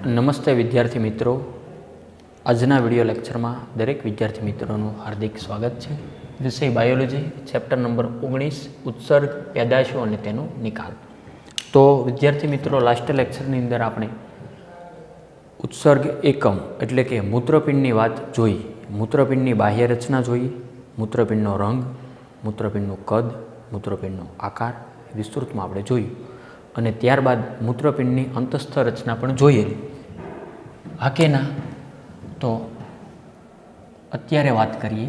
નમસ્તે વિદ્યાર્થી મિત્રો, આજના વિડીયો લેક્ચરમાં દરેક વિદ્યાર્થી મિત્રોનું હાર્દિક સ્વાગત છે. વિષય બાયોલોજી, ચેપ્ટર નંબર 19 ઉત્સર્ગ, પેદાશો અને તેનો નિકાલ. તો વિદ્યાર્થી મિત્રો, લાસ્ટ લેક્ચરની અંદર આપણે ઉત્સર્ગ એકમ એટલે કે મૂત્રપિંડની વાત જોઈ. મૂત્રપિંડની બાહ્ય રચના જોઈ, મૂત્રપિંડનો રંગ, મૂત્રપિંડનું કદ, મૂત્રપિંડનો આકાર વિસ્તૃતમાં આપણે જોયું અને ત્યારબાદ મૂત્રપિંડની અંતસ્થ રચના પણ જોયેલી. હા કે ના? તો અત્યારે વાત કરીએ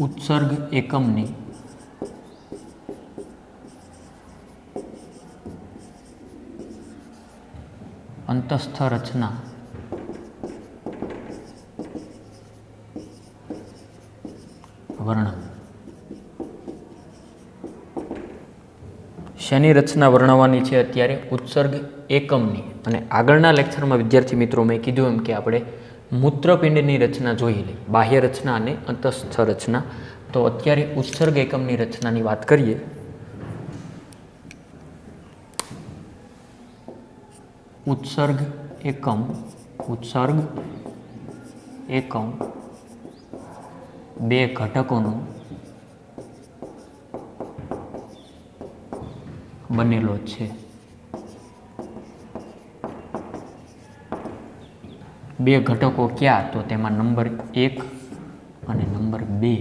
ઉત્સર્ગ એકમની અંતસ્થ રચના વર્ણન. શેની રચના વર્ણવવાની છે અત્યારે? ઉત્સર્ગ એકમની. અને આગળના લેક્ચરમાં વિદ્યાર્થી મિત્રો મેં કીધું એમ કે આપણે મૂત્રપિંડની રચના જોઈ લઈ, બાહ્ય રચના અને અંતસ્થ રચના. તો અત્યારે ઉત્સર્ગ એકમની રચનાની વાત કરીએ. ઉત્સર્ગ એકમ બે ઘટકોનો બનેલો છે. બે ઘટકો ક્યાં? તો તેમાં નંબર 1 અને નંબર 2.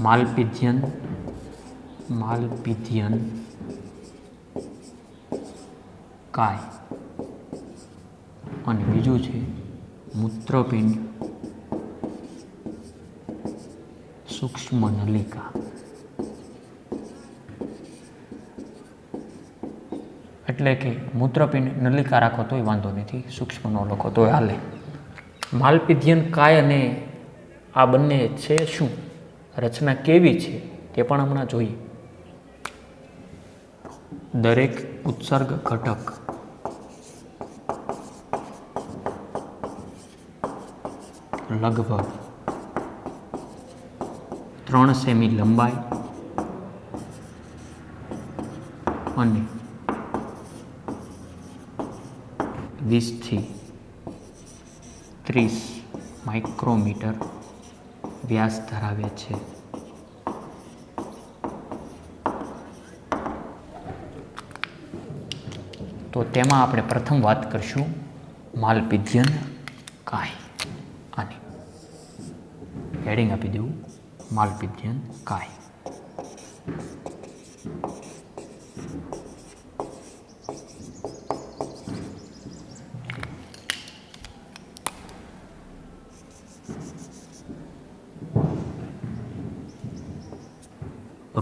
માલપિધિયન કાય અને બીજું છે મૂત્રપિંડ સૂક્ષ્મ નલિકા. એટલે કે મૂત્રપિંડ નલિકા રાખો તોય વાંધો નથી, સૂક્ષ્મ ન લખો તોય હાલે. માલપિધિયન કાય અને આ બંને છે શું, રચના કેવી છે તે પણ હમણાં જોઈએ. દરેક ઉત્સર્ગ ઘટક લગભગ 3 સેમી લંબાઈ અને 20 થી 30 માઇક્રોમીટર વ્યાસ ધરાવે છે. તો તેમાં આપણે પ્રથમ વાત કરીશું માલપિધિયન કાય. આની હેડિંગ આપી દેવું, માલપિધિયન કાય.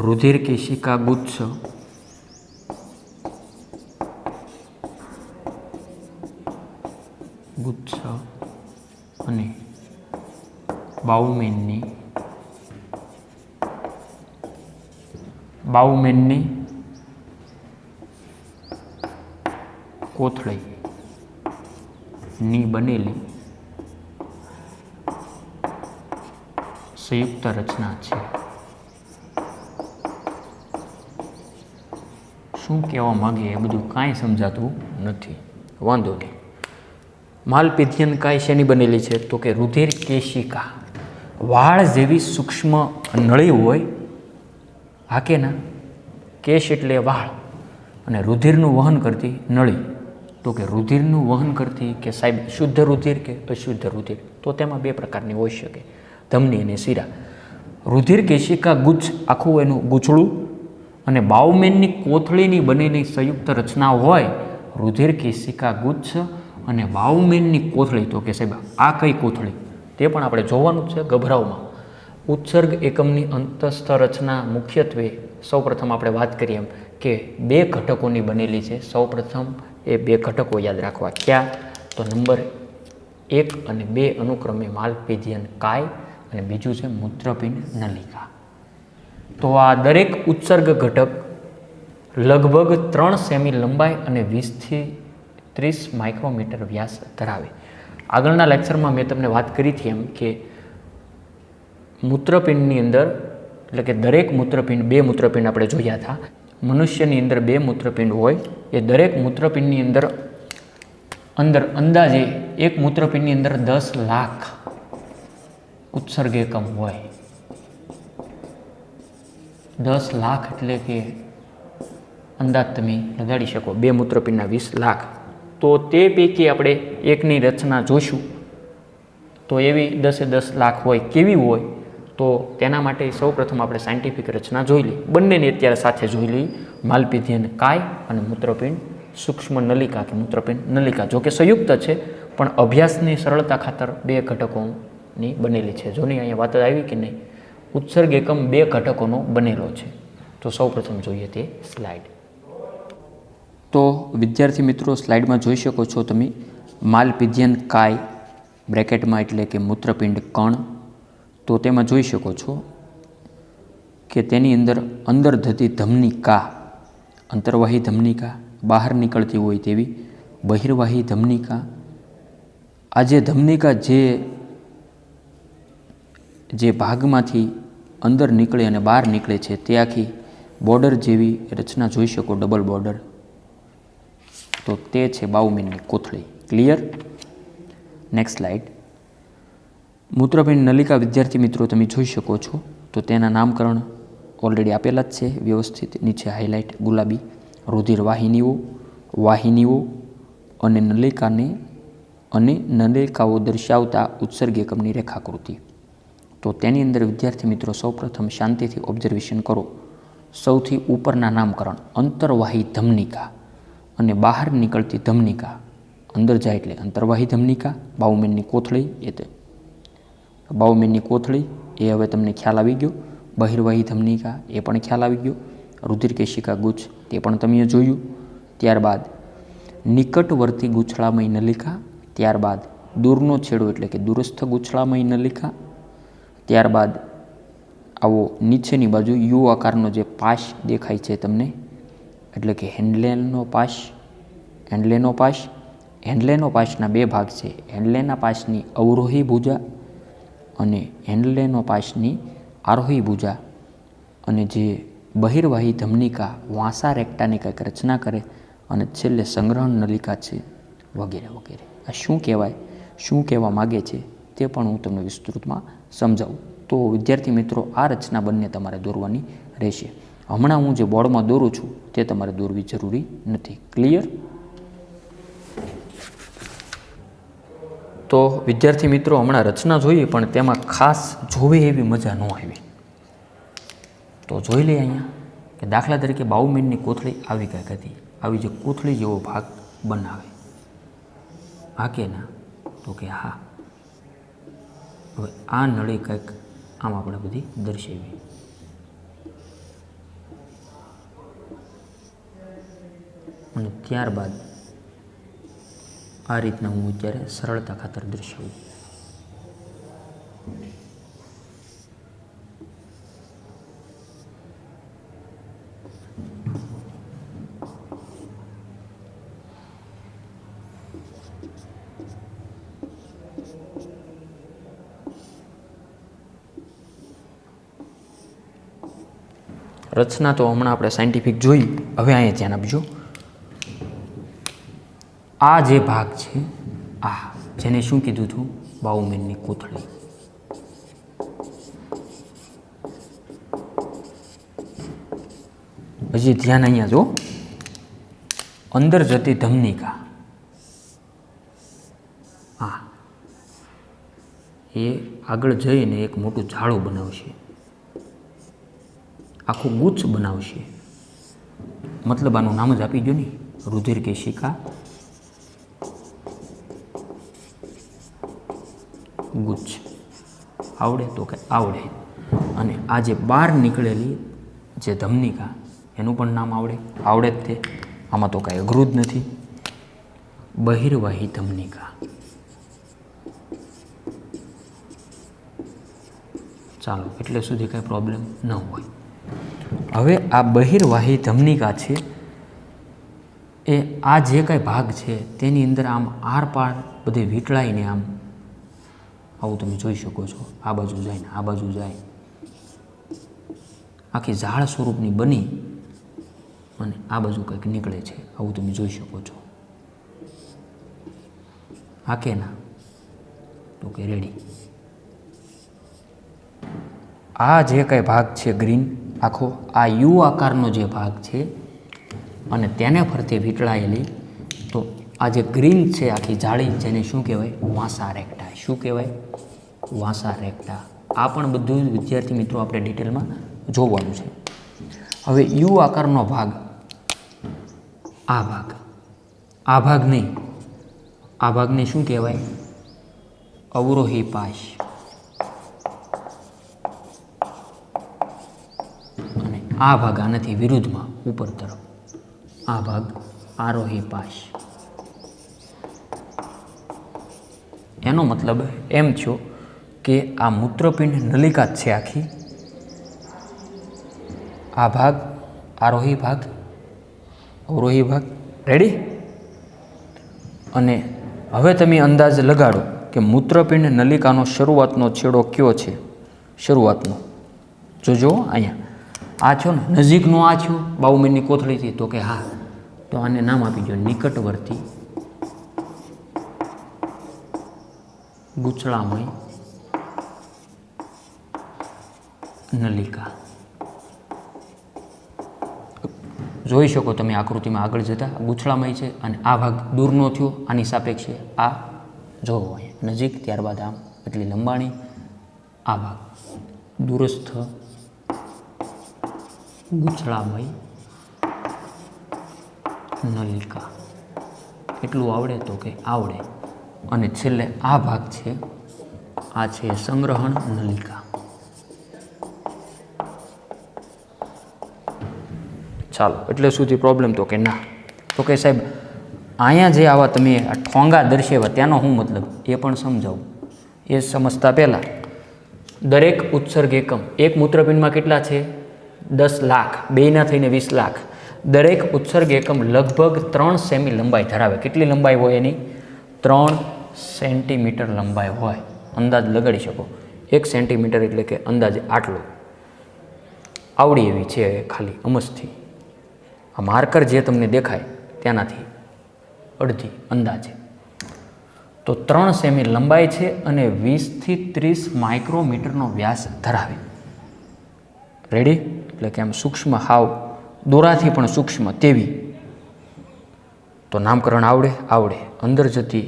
રુધિર કેશિકા ગુચ્છ અને બાઉમેનની કોથળીની બનેલી સંયુક્ત રચના છે. શું કહેવા માંગે એ બધું કાંઈ સમજાતું નથી, વાંધો નહીં. માલપિધિયન કાય શેની બનેલી છે? તો કે રુધિર કેશિકા, વાળ જેવી સૂક્ષ્મ નળી હોય. હા કે ના? કેશ એટલે વાળ અને રુધિરનું વહન કરતી નળી. તો કે રુધિરનું વહન કરતી કે સાહેબ શુદ્ધ રુધિર કે અશુદ્ધ રુધિર? તો તેમાં બે પ્રકારની હોઈ શકે, ધમની અને શિરા. રુધિર કેશિકા ગુચ્છ આખું એનું ગૂંચળું અને બાઉમેનની કોથળીની બનેલી સંયુક્ત રચના હોય. રુધિર કેશિકા ગુચ્છ અને બાઉમેનની કોથળી. તો કે સાહેબ આ કઈ કોથળી? તે પણ આપણે જોવાનું છે ગભરાવમાં. ઉત્સર્ગ એકમની અંતસ્થ રચના મુખ્યત્વે સૌપ્રથમ આપણે વાત કરીએ એમ કે બે ઘટકોની બનેલી છે. સૌપ્રથમ એ બે ઘટકો યાદ રાખવા. ક્યાં? તો નંબર 1 અને 2 અનુક્રમે માલપિધિયન કાય અને બીજું છે મૂત્રપિંડ નલિકા. તો આ દરેક ઉત્સર્ગ ઘટક લગભગ 3 સેમી લંબાઈ અને 20 થી 30 માઇક્રોમીટર વ્યાસ ધરાવે. આગળના લેક્ચરમાં મેં તમને વાત કરી હતી એમ કે મૂત્રપિંડની અંદર એટલે કે દરેક મૂત્રપિંડ, 2 મૂત્રપિંડ આપણે જોયા હતા. મનુષ્યની અંદર 2 મૂત્રપિંડ હોય. એ દરેક મૂત્રપિંડની અંદર અંદાજે એક મૂત્રપિંડની અંદર 10 લાખ ઉત્સર્ગ એકમ હોય. 10 લાખ એટલે કે અંદાજ તમે લગાડી શકો, 2 મૂત્રપિંડના 20 લાખ. તો તે પૈકી આપણે એકની રચના જોઈશું તો એવી 10 લાખ હોય. કેવી હોય તો તેના માટે સૌપ્રથમ આપણે સાયન્ટિફિક રચના જોઈ લઈએ. બંનેની અત્યારે સાથે જોઈ લઈએ. માલપીધ્યન કાય અને મૂત્રપિંડ સૂક્ષ્મ નલિકા કે મૂત્રપિંડ નલિકા. જો કે સંયુક્ત છે પણ અભ્યાસની સરળતા ખાતર 2 ઘટકોની બનેલી છે. જોની અહીંયા વાત આવી કે નહીં, ઉત્સર્ગ એકમ 2 ઘટકોનો બનેલો છે. તો સૌપ્રથમ જોઈએ તે સ્લાઇડ. તો વિદ્યાર્થી મિત્રો, સ્લાઇડમાં જોઈ શકો છો તમે માલપીધ્યન કાય બ્રેકેટમાં એટલે કે મૂત્રપિંડ કણ. તો તેમાં જોઈ શકો છો કે તેની અંદર થતી ધમનિકા, અંતર્વાહી ધમનિકા, બહાર નીકળતી હોય તેવી બહિર્વાહી ધમનિકા. આ જે ધમનિકા જે ભાગમાંથી અંદર નીકળે અને બહાર નીકળે છે તે આખી બોર્ડર જેવી રચના જોઈ શકો, ડબલ બોર્ડર. તો તે છે બાઉમેનની કોથળી. ક્લિયર? Next slide. મૂત્રપિંડ નલિકા વિદ્યાર્થી મિત્રો તમે જોઈ શકો છો. તો તેના નામકરણ ઓલરેડી આપેલા જ છે વ્યવસ્થિત, નીચે હાઇલાઇટ ગુલાબી. રુધિર વાહિનીઓ અને નલિકાઓ દર્શાવતા ઉત્સર્ગ એકમની રેખાકૃતિ. તો તેની અંદર વિદ્યાર્થી મિત્રો સૌપ્રથમ શાંતિથી ઓબ્ઝર્વેશન કરો. સૌથી ઉપરના નામકરણ અંતર્વાહી ધમનિકા અને બહાર નીકળતી ધમનિકા. અંદર જાય એટલે અંતર્વાહી ધમનિકા. બાઉમેનની કોથળી એ હવે તમને ખ્યાલ આવી ગયો. બહિર્વાહી ધમનિકા એ પણ ખ્યાલ આવી ગયો. રુધિર કેશિકા ગુચ્છ તે પણ તમે જોયું. ત્યારબાદ નિકટવર્તી ગૂંછળામય નલિકા. ત્યારબાદ દૂરનો છેડો એટલે કે દૂરસ્થ ગૂંછળામય નલિકા. ત્યારબાદ આવો નીચેની બાજુ યુ આકારનો જે પાશ દેખાય છે તમને એટલે કે હેન્ડલેનો પાશના 2 ભાગ છે. હેન્ડલેના પાશની અવરોહી ભુજા અને હેન્ડલેનો પાશની આરોહી ભુજા. અને જે બહિર્વાહી ધમનિકા વાંસા રેક્ટાની કંઈક રચના કરે અને છેલ્લે સંગ્રહણ નલિકા છે વગેરે વગેરે. આ શું કહેવાય, શું કહેવા માગે છે તે પણ હું તમને વિસ્તૃતમાં સમજાવું. તો વિદ્યાર્થી મિત્રો આ રચના બંને તમારે દોરવાની રહેશે. હમણાં હું જે બોર્ડમાં દોરું છું તે તમારે દોરવી જરૂરી નથી. ક્લિયર? તો વિદ્યાર્થી મિત્રો હમણાં રચના જોઈએ પણ તેમાં ખાસ જોવે એવી મજા ન આવી. તો જોઈ લઈએ અહીંયા કે દાખલા તરીકે બાઉમેનની કોથળી આવી કંઈક હતી. આવી જે કોથળી જેવો ભાગ બનાવે. હા કે ના? તો કે હા. હવે આ નળી કંઈક આમ આપણે બધી દર્શાવી. અને ત્યારબાદ આ રીતના હું અત્યારે સરળતા ખાતર દર્શાવું. રચના તો હમણાં આપણે સાયન્ટિફિક જોઈ. હવે અહીંયા ધ્યાન આપજો. આ જે ભાગ છે આ જેને શું કીધું હતું? બાઉમેનની કોથળી. હજી ધ્યાન અહીંયા જો, અંદર જતી ધમનિકા હા એ આગળ જઈને એક મોટું ઝાડું બનાવશે, આખું ગુચ્છ બનાવશે. મતલબ આનું નામ જ આપી દો ને, રુધિર કેશિકા ગુચ્છ. આવડે તો કે આવડે. અને આ જે બહાર નીકળેલી જે ધમનિકા એનું પણ નામ આવડે જ તે. આમાં તો કાંઈ અઘરું જ નથી. બહિર્વાહી ધમનિકા. ચાલો એટલે સુધી કાંઈ પ્રોબ્લેમ ન હોય. હવે આ બહિર્વાહી ધમનિકા છે એ આ જે કાંઈ ભાગ છે તેની અંદર આમ આરપાર બધે વીંટળાઈને આમ આવું તમે જોઈ શકો છો. આ બાજુ જાય ને આ બાજુ જાય. આખી ઝાડ સ્વરૂપની બની અને આ બાજુ કંઈક નીકળે છે, આવું તમે જોઈ શકો છો. હા કે ના? તો કે રેડી. આ જે કંઈ ભાગ છે ગ્રીન આખો, આ યુ આકારનો જે ભાગ છે અને તેને ફરતે વીંટળાયેલી, તો આ જે ગ્રીન છે આખી જાળી, જેને શું કહેવાય? વાંસા રેક્ટા. શું કહેવાય? વાંસા રેક્ટા. આ પણ બધું વિદ્યાર્થી મિત્રો આપણે ડિટેલમાં જોવાનું છે. હવે યુ આકારનો ભાગ, આ ભાગ નહીં, આ ભાગને શું કહેવાય? અવરોહી પાશ. અને આ ભાગ આનાથી વિરુદ્ધમાં ઉપર તરફ, આ ભાગ આરોહી પાશ. એનો મતલબ એમ થયો કે આ મૂત્રપિંડ નલિકા જ છે આખી. આ ભાગ આરોહી ભાગ, અવરોહી ભાગ. રેડી? અને હવે તમે અંદાજ લગાડો કે મૂત્રપિંડ નલિકાનો શરૂઆતનો છેડો કયો છે? શરૂઆતનો જોજો અહીંયા. આ છો ને નજીકનો, આ છો બાઉમેનની કોથળીથી? તો કે હા. તો આને નામ આપી દો નિકટવર્તી ગૂંચળામય નલિકા. જોઈ શકો તમે આકૃતિમાં આગળ જતા, ગૂંચળામય છે અને આ ભાગ દૂરનો થયો આની સાપેક્ષે. આ જોવો અહીંયા નજીક, ત્યારબાદ આમ એટલી લંબાણી. આ ભાગ દૂરસ્થ ગૂંચળામય નલિકા. એટલું આવડે? તો કે આવડે. અને છેલ્લે આ ભાગ છે, આ છે સંગ્રહણ નલિકા. ચાલો, એટલે સુધી પ્રોબ્લેમ? તો કે ના. તો કે સાહેબ અહીંયા જે આવા તમે આ ઠોંગા દર્શાવ્યા ત્યાંનો શું મતલબ એ પણ સમજાવું. એ સમજતા પહેલાં દરેક ઉત્સર્ગ એકમ, એક મૂત્રપિંડમાં કેટલા છે? 10 લાખ, બેયના થઈને 20 લાખ. દરેક ઉત્સર્ગ એકમ લગભગ 3 સેમી લંબાઈ ધરાવે. કેટલી લંબાઈ હોય એની? 3 સેન્ટીમીટર લંબાઈ હોય. અંદાજ લગાડી શકો. 1 સેન્ટીમીટર એટલે કે અંદાજે આટલું. આવડી એવી છે ખાલી અમસ્થી. આ માર્કર જે તમને દેખાય ત્યાંનાથી અડધી અંદાજે. તો 3 સેમી લંબાઈ છે અને 20 થી 30 માઇક્રોમીટરનો વ્યાસ ધરાવે. રેડી? એટલે કે આમ સૂક્ષ્મ, હાવ દોરાથી પણ સૂક્ષ્મ તેવી. તો નામકરણ આવડે? આવડે. અંદર જતી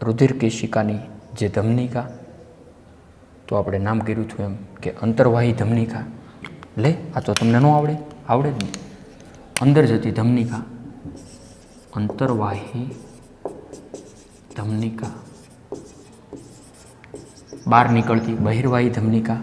રુધિર કેશિકાની જે ધમનિકા, તો આપણે નામ કર્યું હતું એમ કે અંતર્વાહી ધમનિકા. લે, આ તો તમને ન આવડે? આવડે જ નહીં. અંદર જતી ધમનિકા, અંતર્વાહી ધમનિકા. બહાર નીકળતી બહિર્વાહી ધમનિકા,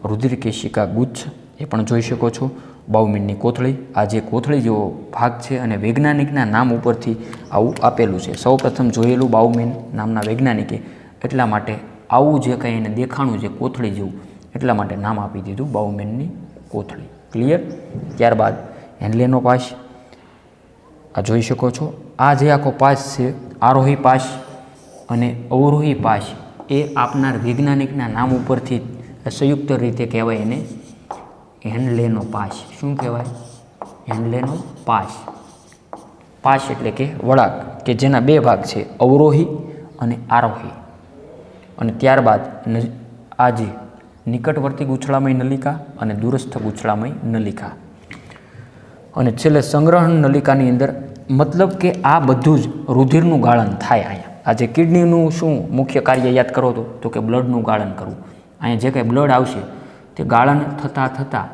રુધિર કેશિકા ગુચ્છ, એ પણ જોઈ શકો છો. બાઉમેનની કોથળી, આ જે કોથળી જેવો ભાગ છે અને વૈજ્ઞાનિકના નામ ઉપરથી આવું આપેલું છે. સૌપ્રથમ જોયેલું બાઉમેન નામના વૈજ્ઞાનિકે, એટલા માટે આવું જે કંઈ એને દેખાણું છે કોથળી જેવું, એટલા માટે નામ આપી દીધું બાઉમેનની કોથળી. ક્લિયર? ત્યારબાદ હેન્ડલેનો પાશ, આ જોઈ શકો છો. આ જે આખો પાશ છે, આરોહી પાશ અને અવરોહી પાશ, એ આપનાર વૈજ્ઞાનિકના નામ ઉપરથી સંયુક્ત રીતે કહેવાય એને હેન્ડલેનો પાશ. શું કહેવાય? હેન્ડલેનો પાશ. પાશ એટલે કે વળાંક, કે જેના 2 ભાગ છે, અવરોહી અને આરોહી. અને ત્યારબાદ આ જે નિકટવર્તી ગૂંચળામય નલિકા અને દૂરસ્થ ગૂંચળામય નલિકા. અને છેલ્લે સંગ્રહણ નલિકાની અંદર, મતલબ કે આ બધું જ રુધિરનું ગાળન થાય. અહીંયા આ જે કિડનીનું શું મુખ્ય કાર્ય યાદ કરો તો કે બ્લડનું ગાળન કરવું. અહીંયા જે કાંઈ બ્લડ આવશે તે ગાળન થતાં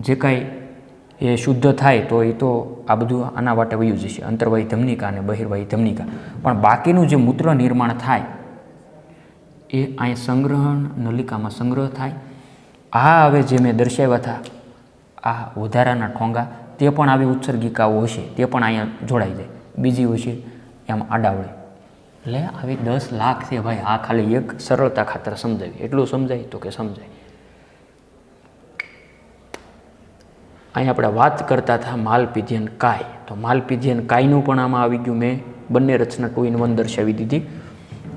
જે કાંઈ એ શુદ્ધ થાય તો એ તો આ બધું આના વાટે વયું જશે, અંતર્વાહી ધમનિકા અને બહિર્વાહી ધમનિકા. પણ બાકીનું જે મૂત્ર નિર્માણ થાય એ અહીં સંગ્રહણ નલિકામાં સંગ્રહ થાય. આ હવે જે મેં દર્શાવ્યા હતા, આ વધારાના ઠોંગા, તે પણ આવી ઉત્સર્ગિકાઓ હશે, તે પણ અહીંયા જોડાઈ જાય. બીજી હશે એમ આડાવડે. એટલે આવી 10 લાખ છે ભાઈ. આ ખાલી એક સરળતા ખાતર સમજાવી. એટલું સમજાય? તો કે સમજાય. અહીં આપણે વાત કરતા હતા માલપીધિયન કાય. તો માલપીધિયન કાયનું પણ આમાં આવી ગયું. મેં બંને રચના 2 in 1 દર્શાવી દીધી.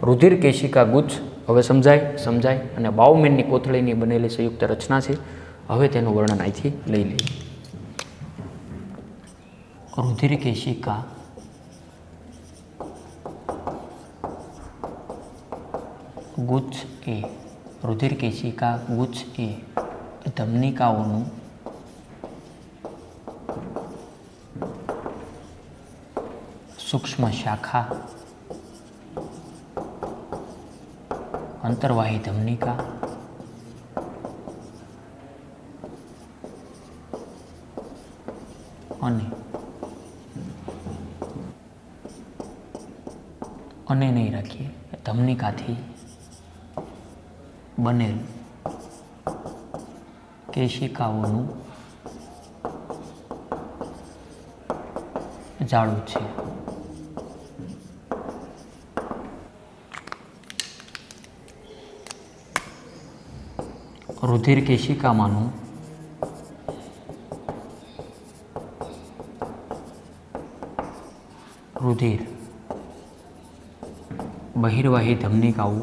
રુધિર કેશિકા ગુચ્છ હવે સમજાય. અને બાઉમેનની કોથળીની બનેલી સંયુક્ત રચના છે. હવે તેનું વર્ણન અહીંથી લઈ લઈએ. રુધિર કેશિકા ગુચ્છ એ રુધિર કેશિકા ગુચ્છ એ ધમનિકાઓનું સૂક્ષ્મ શાખા અંતર્વાહી ધમનિકા અને નહીં રાખીએ ધમનિકાથી બનેલ કેશિકાઓનું જાળું છે. રુધિર કેશિકામાંનું રુધિર બહિર્વાહી ધમનિકાઓ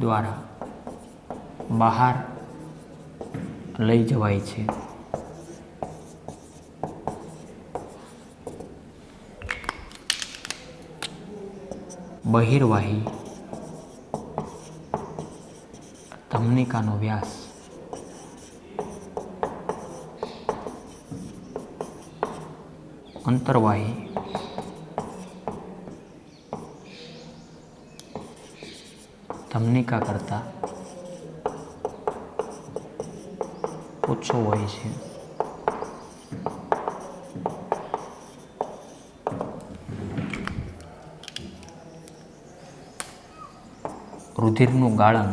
દ્વારા બહાર લઈ જવાય છે. બહિર્વાહી ધમનિકાનો વ્યાસ અંતર્વાહી ધમનિકા કરતાં ઓછો હોય છે. રુધિરનું ગાળણ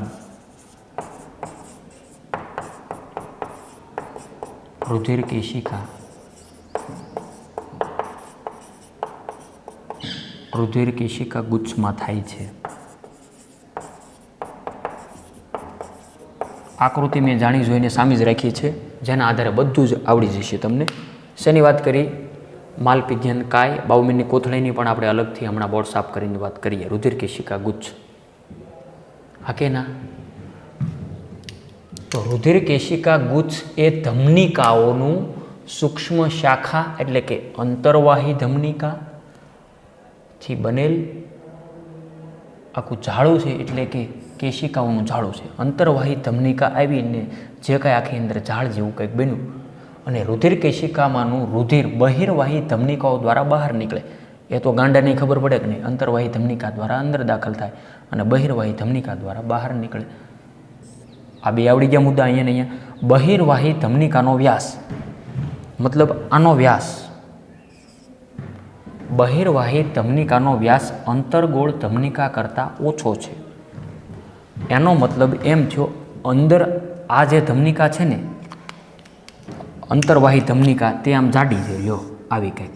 રુધિર કેશિકા ગુચ્છમાં થાય છે. આકૃતિ મેં જાણી જોઈને સામી જ રાખી છે, જેના આધારે બધું જ આવડી જશે તમને. શેની વાત કરી? માલપિધ્યન કાય બાઉમિનની કોથળીની પણ આપણે અલગથી હમણાં બોર્ડ સાફ કરીને વાત કરીએ. રુધિર કેશિકા ગુચ્છ હા કે ના? તો રુધિર કેશિકા ગુચ્છ એ ધમનિકાઓનું સૂક્ષ્મ શાખા એટલે કે અંતર્વાહી ધમનિકાથી બનેલ આખું જાળું છે, એટલે કે કેશિકાઓનું જાળું છે. અંતર્વાહી ધમનિકા આવીને જે કાંઈ આખી અંદર ઝાડ જેવું કંઈક બન્યું અને રુધિર કેશિકામાંનું રુધિર બહિર્વાહી ધમનિકાઓ દ્વારા બહાર નીકળે. એ તો ગાંડાને ખબર પડે કે નહીં, અંતર્વાહી ધમનિકા દ્વારા અંદર દાખલ થાય અને બહિર્વાહી ધમનિકા દ્વારા બહાર નીકળે. આ બે આવડી ગયા મુદ્દા. અહીંયા ને અહીંયા બહિર્વાહી ધમનિકાનો વ્યાસ મતલબ આનો વ્યાસ, બહિર્વાહી ધમનિકાનો વ્યાસ અંતર્ગોળ ધમનિકા કરતાં ઓછો છે. એનો મતલબ એમ થયો, અંદર આ જે ધમનિકા છે ને અંતર્વાહી ધમનિકા તે આમ જાડી છે, લ્યો આવી કંઈક,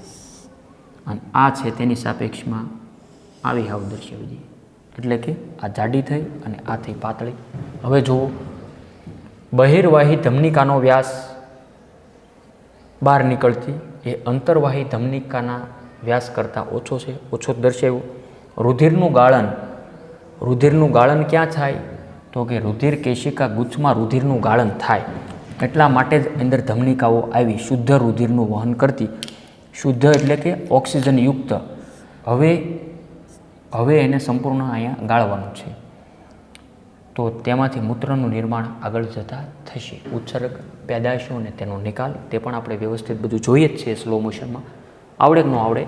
અને આ છે તેની સાપેક્ષમાં આવી હાવ દર્શાવી દઈએ, એટલે કે આ જાડી થઈ અને આ થઈ પાતળી. હવે જુઓ, બહિર્વાહી ધમનિકાનો વ્યાસ બહાર નીકળતી એ અંતર્વાહી ધમનિકાના વ્યાસ કરતાં ઓછો છે, ઓછો દર્શાવ્યું. રુધિરનું ગાળન ક્યાં થાય? તો કે રુધિર કેશિકા ગુચ્છમાં રુધિરનું ગાળન થાય. એટલા માટે જ અંદર ધમનિકાઓ આવી શુદ્ધ રુધિરનું વહન કરતી. શુદ્ધ એટલે કે ઓક્સિજનયુક્ત. હવે એને સંપૂર્ણ અહીંયા ગાળવાનું છે, તો તેમાંથી મૂત્રનું નિર્માણ આગળ જતાં થશે. ઉત્સર્ગ, પેદાશો અને તેનો નિકાલ તે પણ આપણે વ્યવસ્થિત બધું જોઈએ જ છે સ્લો મોશનમાં. આવડે કે ન આવડે?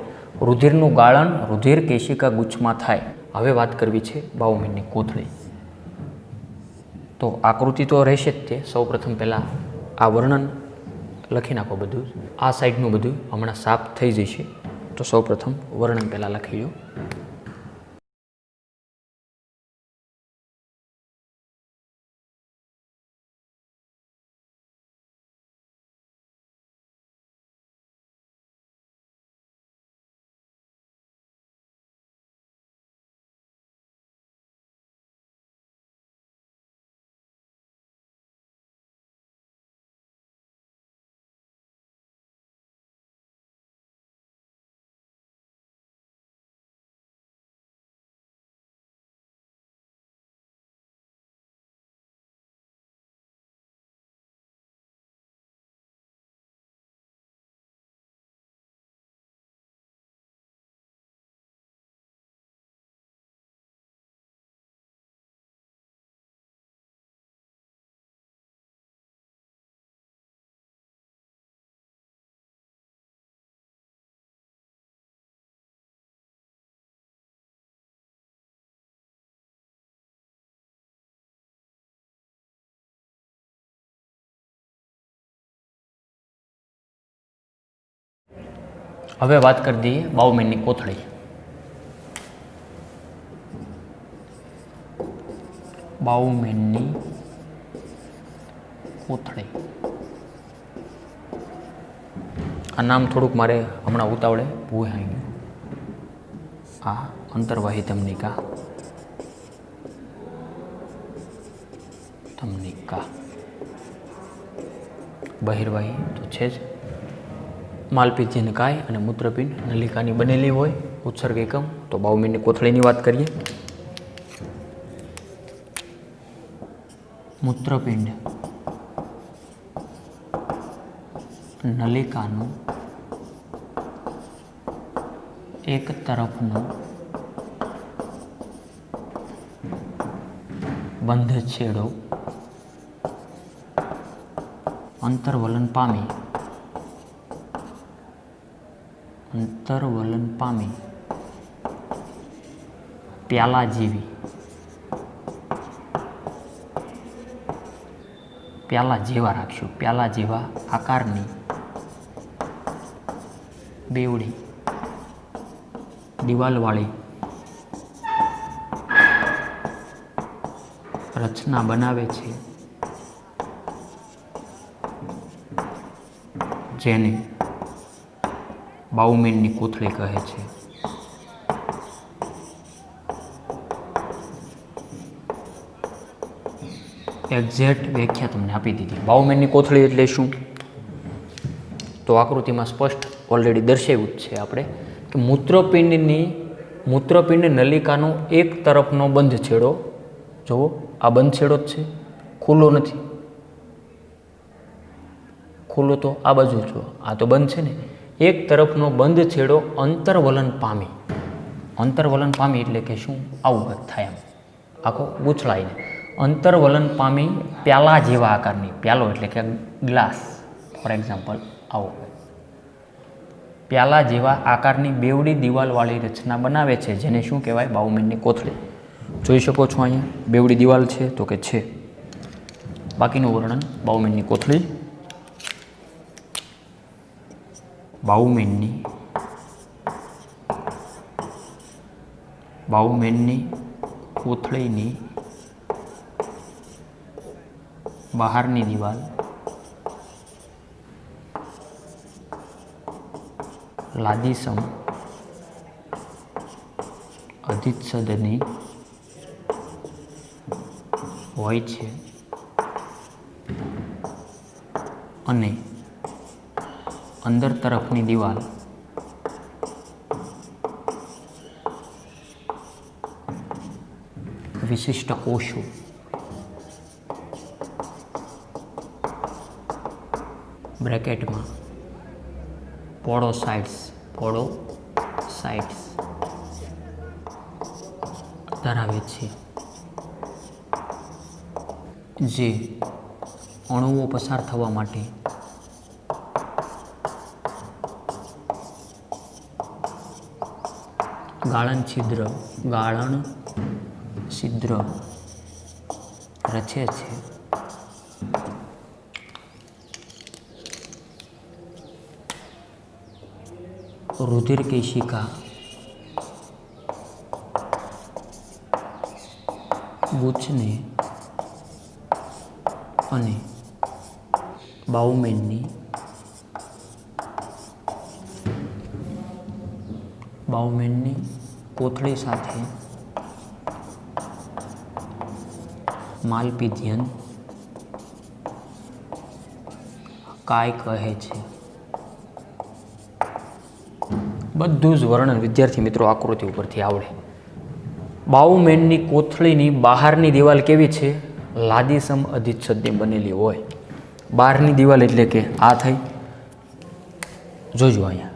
રુધિરનું ગાળણ રુધિર કેશિકા ગુચ્છમાં થાય. હવે વાત કરવી છે બાઉમિનની કોથળી. તો આકૃતિ તો રહેશે જ તે. સૌપ્રથમ પહેલાં આ વર્ણન લખી નાખો બધું. આ સાઈડનું બધું હમણાં સાફ થઈ જશે. તો સૌપ્રથમ વર્ણન પહેલાં લખી લો. હવે વાત કરી દઈએ બાઉમેનની કોથળી. બાઉમેનની કોથળી, આ નામ થોડુંક મારે હમણાં ઉતાવળે ભૂલાઈ ગયું. આ અંતર્વાહી ધમનિકા, ધમનિકા, બહિર્વાહી તો છે જ. માલપીજ્યન કાય અને મૂત્રપિંડ નલિકાની બનેલી હોય. ઉત્સર્ગ એકમ તો બાઉમેનની કોથળીની વાત કરીએ. મૂત્રપિંડ નલિકાનું એક તરફનો બંધ છેડો અંતર્વલન પામી, અંતર્વલન પામી પ્યાલા જેવી, પ્યાલા જેવા રાખશું, પ્યાલા જેવા આકારની બેવડી દિવાલવાળી રચના બનાવે છે, જેને બાઉમેનની કોથળી કહે છે. એક્ઝેક્ટ વ્યાખ્યા તમને આપી દીધી. બાઉમેનની કોથળી એટલે શું? તો આકૃતિમાં સ્પષ્ટ ઓલરેડી દર્શાવ્યું જ છે આપણે કે મૂત્રપિંડ નલિકાનો એક તરફનો બંધ છેડો, જુઓ આ બંધ છેડો જ છે, ખુલ્લો નથી. ખુલ્લો તો આ બાજુ જો, આ તો બંધ છે ને. એક તરફનો બંધ છેડો અંતર્વલન પામી, અંતર્વલન પામી એટલે કે શું? આવું થાય, આમ આખો ગૂંચળાઈને અંતર્વલન પામી પ્યાલા જેવા આકારની, પ્યાલો એટલે કે ગ્લાસ ફોર એક્ઝામ્પલ, આવો પ્યાલા જેવા આકારની બેવડી દિવાલવાળી રચના બનાવે છે, જેને શું કહેવાય? બાઉમેનની કોથળી. જોઈ શકો છો અહીંયા બેવડી દિવાલ છે તો કે છે. બાકીનું વર્ણન બાઉમેનની કોથળી. બાઉમેનની કોથળીની બહારની દિવાલ લાદીસમ અધિચ્છદની હોય છે અને અંદર તરફની દિવાલ વિશિષ્ટ કોષો બ્રેકેટમાં પોડોસાઇટ્સ ધરાવે છે, જે અણુઓ પસાર થવા માટે ગાળણ છિદ્ર રચે છે. રુધિર કેશિકા ગુચ્છને અને બાઉમેનની કોથળી સાથે માલપીજ્યન કાય કહે છે. બધું જ વર્ણન વિદ્યાર્થી મિત્રો આકૃતિ ઉપરથી આવડે. બાઉમેનની કોથળીની બહારની દિવાલ કેવી છે? લાદીસમ અધિચ્છદની બનેલી હોય. બહારની દિવાલ એટલે કે આ થઈ, જોજો અહીંયા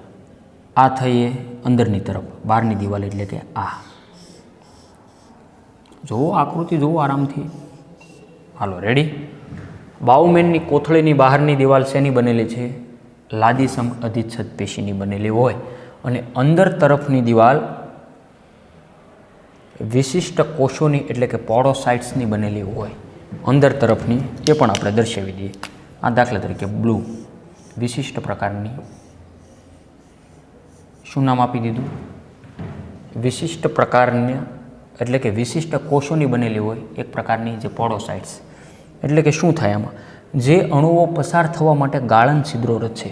આ થઈ એ અંદરની તરફ, બહારની દિવાલ એટલે કે આ. જુઓ આકૃતિ, જુઓ આરામથી. હાલો રેડી. બાઉમેનની કોથળીની બહારની દિવાલ શેની બનેલી છે? લાદીસમ અધિચ્છદ પેશીની બનેલી હોય અને અંદર તરફની દિવાલ વિશિષ્ટ કોષોની એટલે કે પોડોસાઇટ્સની બનેલી હોય. અંદર તરફની એ પણ આપણે દર્શાવી દઈએ. આ દાખલા તરીકે બ્લુ વિશિષ્ટ પ્રકારની શું નામ આપી દીધું? વિશિષ્ટ પ્રકારની, એટલે કે વિશિષ્ટ કોષોની બનેલી હોય એક પ્રકારની જે પોડોસાઇટ્સ. એટલે કે શું થાય આમાં? જે અણુઓ પસાર થવા માટે ગાળણ છિદ્રો રચે,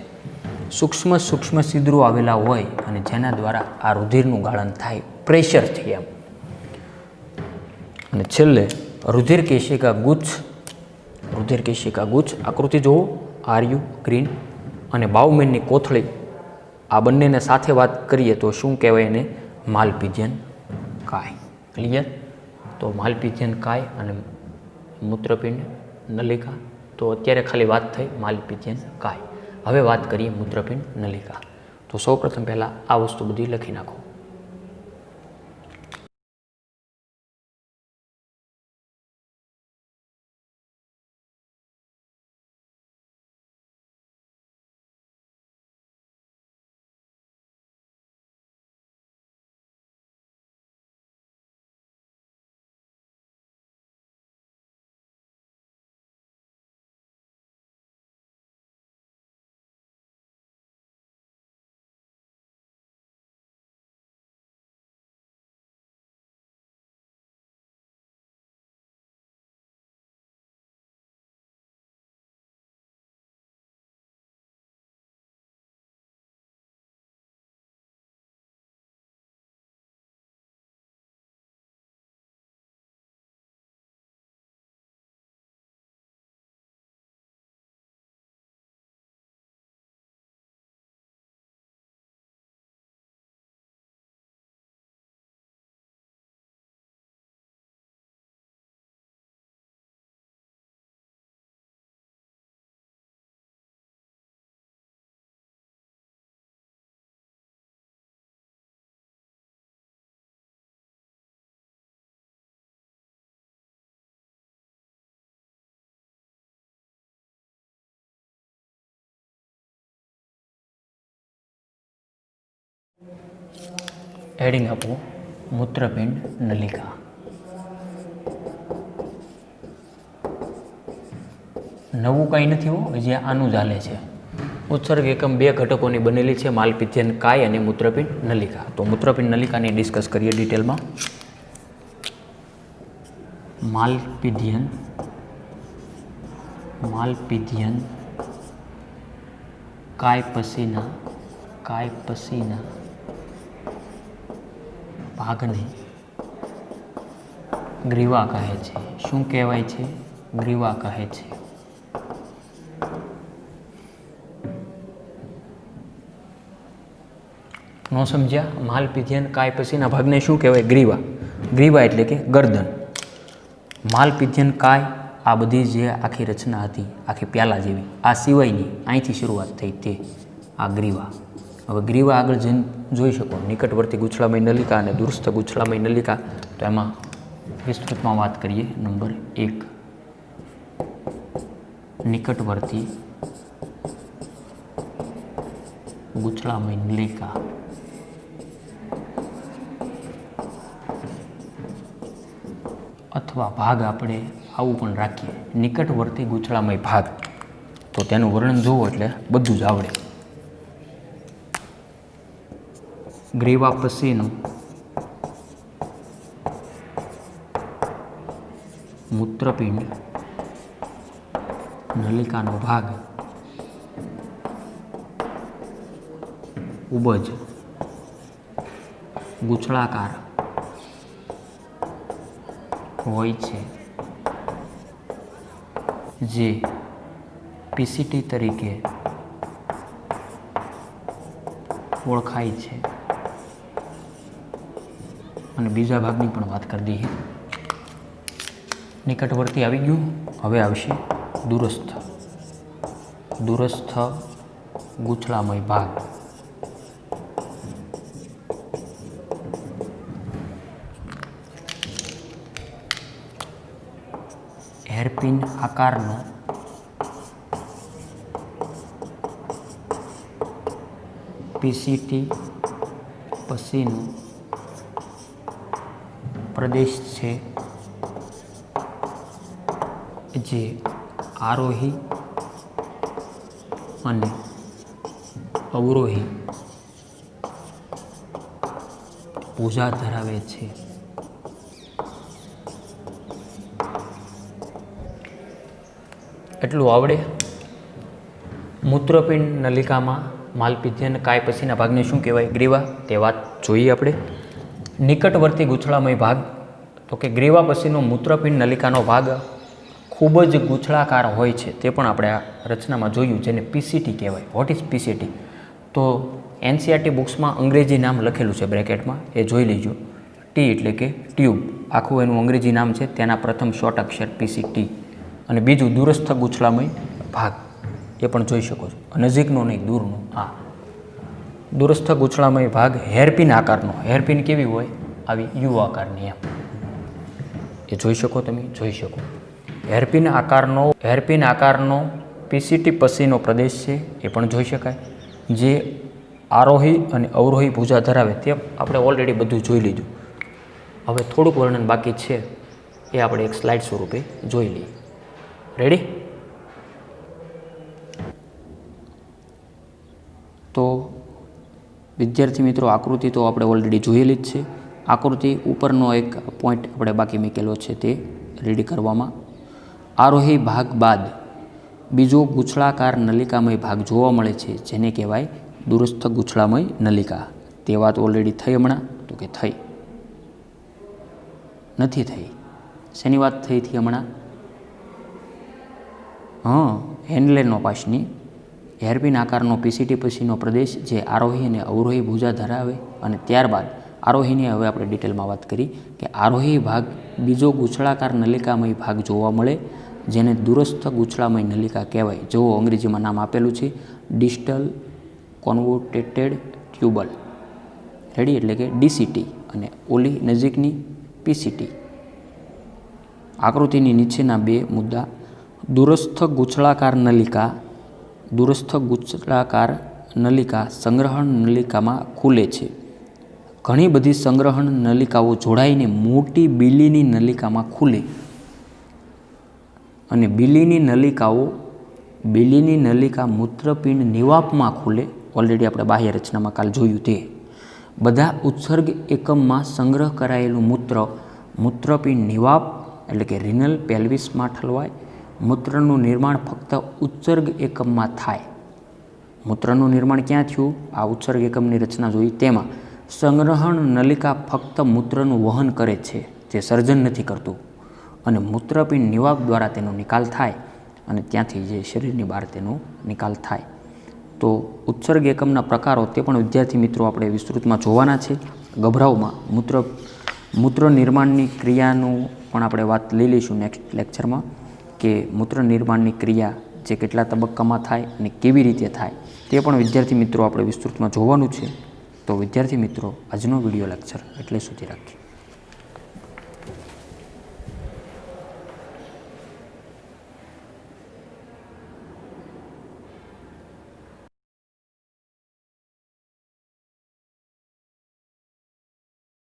સૂક્ષ્મ સૂક્ષ્મ છિદ્રો આવેલા હોય અને જેના દ્વારા આ રુધિરનું ગાળણ થાય પ્રેશરથી એમ. અને છેલ્લે રુધિર કેશિકા ગુચ્છ આકૃતિ જુઓ, આર્યુ ગ્રીન અને બાઉમેનની કોથળી, આ બંનેને સાથે વાત કરીએ તો શું કહેવાય એને? માલપીજ્યન કાય. ક્લિયર? તો માલપીજ્યન કાય અને મૂત્રપિંડ નલિકા. તો અત્યારે ખાલી વાત થઈ માલપીજ્યન કાય. હવે વાત કરીએ મૂત્રપિંડ નલિકા. તો સૌપ્રથમ પહેલાં આ વસ્તુ બધી લખી નાખો. હેડિંગ આપો મૂત્રપિંડ નલિકા. નવું કંઈ નથી હો, જે આનું જ હાલે છે. ઉત્સર્ગ એકમ 2 ઘટકોની બનેલી છે, માલપીજ્યન કાય અને મૂત્રપિંડ નલિકા. તો મૂત્રપિંડ નલિકાની ડિસ્કસ કરીએ ડિટેલમાં. માલપીજ્યન કાય પછીના ભાગને ગ્રીવા કહે છે. શું કહેવાય છે? ગ્રીવા કહે છે. નો સમજ્યા? માલપીજ્યન કાય પછીના ભાગને શું કહેવાય? ગ્રીવા. ગ્રીવા એટલે કે ગરદન. માલપીજ્યન કાય, આ બધી જે આખી રચના હતી, આખી પ્યાલા જેવી, આ સિવાયની અહીંથી શરૂઆત થઈ તે આ ગ્રીવા. હવે ગ્રીવા આગળ જઈને જોઈ શકો, નિકટવર્તી ગુછલામય નલિકા અને દૂરસ્થ ગુછલામય નલિકા. તો એમાં વિસ્તૃતમાં વાત કરીએ. નંબર 1, નિકટવર્તી ગુછલામય નલિકા અથવા ભાગ આપણે આવું પણ રાખીએ, નિકટવર્તી ગુછલામય ભાગ. તો તેનું વર્ણન જોવો એટલે બધું જ આવડે. ગ્રીવા પછીનું મૂત્રપિંડ નલિકાનો ભાગ ઉબજ ગુછલાકાર હોય છે, જે પીસીટી તરીકે ઓળખાય છે. અને બીજા ભાગની પણ વાત કરી દઈએ. નિકટવર્તી આવી ગયું. હવે આવશે દૂરસ્થ ગુછલામય ભાગ. હેરપિન આકારનો પીસીટી પછીનો પ્રદેશ છે, જે આરોહી અને અવરોહી ભુજા ધરાવે છે? એટલું આવડે? મૂત્રપિંડ નલિકામાં માલપિત્ય કાય પછીના ભાગને શું કહેવાય? ગ્રીવા. તે વાત જોઈએ આપણે. નિકટવર્તી ગૂંછળામય ભાગ, તો કે ગ્રીવા પછીનો મૂત્રપિંડ નલિકાનો ભાગ ખૂબ જ ગૂંછળાકાર હોય છે. તે પણ આપણે આ રચનામાં જોયું, જેને પીસીટી કહેવાય. What is PCT? તો એનસીઆરટી બુક્સમાં અંગ્રેજી નામ લખેલું છે બ્રેકેટમાં, એ જોઈ લેજો. ટી એટલે કે ટ્યુબ, આખું એનું અંગ્રેજી નામ છે. તેના પ્રથમ શોર્ટ અક્ષર પીસીટી. અને બીજું દૂરસ્થ ગૂંછળામય ભાગ, એ પણ જોઈ શકો છો. નજીકનો નહીં, દૂરનો. આ દૂરસ્થ ગૂંછળામય ભાગ હેરપિન આકારનો. હેરપિન કેવી હોય? આવી યુ આકારની. એમ એ જોઈ શકો, તમે જોઈ શકો. હેરપિન આકારનો પીસીટી પછીનો પ્રદેશ છે, એ પણ જોઈ શકાય. જે આરોહી અને અવરોહી ભુજા ધરાવે, તે આપણે ઓલરેડી બધું જોઈ લીધું. હવે થોડુંક વર્ણન બાકી છે, એ આપણે એક સ્લાઇડ સ્વરૂપે જોઈ લઈએ. રેડી? તો વિદ્યાર્થી મિત્રો, આકૃતિ તો આપણે ઓલરેડી જોયેલી જ છે. આકૃતિ ઉપરનો એક પોઈન્ટ આપણે બાકી મૂકેલો છે, તે રેડી કરવામાં. આરોહી ભાગ બાદ બીજો ગૂંછળાકાર નલિકામય ભાગ જોવા મળે છે, જેને કહેવાય દૂરસ્થ ગૂંછળામય નલિકા. તે વાત ઓલરેડી થઈ હમણાં? તો કે થઈ નથી થઈ. શેની વાત થઈ હતી હમણાં? હેનલેનો પાસની હેરપિન આકારનો પીસીટી પછીનો પ્રદેશ, જે આરોહી અને અવરોહી ભુજા ધરાવે. અને ત્યારબાદ આરોહીની હવે આપણે ડિટેલમાં વાત કરી કે આરોહી ભાગ બીજો ગૂંછળાકાર નલિકામય ભાગ જોવા મળે, જેને દૂરસ્થ ગૂંછળામય નલિકા કહેવાય. જેવો અંગ્રેજીમાં નામ આપેલું છે, ડિસ્ટલ કોન્વોટેટેડ ટ્યુબલ. રેડી? એટલે કે ડીસીટી. અને ઓલી નજીકની પીસીટી. આકૃતિની નીચેના બે મુદ્દા. દૂરસ્થ ગૂંછળાકાર નલિકા સંગ્રહણ નલિકામાં ખુલે છે. ઘણી બધી સંગ્રહણ નલિકાઓ જોડાઈને મોટી બીલીની નલિકામાં ખુલે. અને બીલીની નલિકા મૂત્રપિંડ નિવાપમાં ખુલે. ઓલરેડી આપણે બાહ્ય રચનામાં કાલ જોયું તે. બધા ઉત્સર્ગ એકમમાં સંગ્રહ કરાયેલું મૂત્રપિંડ નિવાપ એટલે કે રિનલ પેલ્વિસમાં ઠલવાય. મૂત્રનું નિર્માણ ફક્ત ઉત્સર્ગ એકમમાં થાય. મૂત્રનું નિર્માણ ક્યાં થયું? આ ઉત્સર્ગ એકમની રચના જોઈ તેમાં. સંગ્રહણ નલિકા ફક્ત મૂત્રનું વહન કરે છે, જે સર્જન નથી કરતું. અને મૂત્રપિંડ નિવાપ દ્વારા તેનો નિકાલ થાય, અને ત્યાંથી જે શરીરની બહાર તેનો નિકાલ થાય. તો ઉત્સર્ગ એકમના પ્રકારો, તે પણ વિદ્યાર્થી મિત્રો આપણે વિસ્તૃતમાં જોવાના છે. ગભરાવમાં મૂત્ર નિર્માણની ક્રિયાનું પણ આપણે વાત લઈ લઈશું નેક્સ્ટ લેક્ચરમાં, કે મૂત્ર નિર્માણની ક્રિયા જે કેટલા તબક્કામાં થાય અને કેવી રીતે થાય, તે પણ વિદ્યાર્થી મિત્રો આપણે વિસ્તૃતમાં જોવાનું છે. તો વિદ્યાર્થી મિત્રો, આજનો વિડીયો લેક્ચર એટલે સુધી રાખીએ.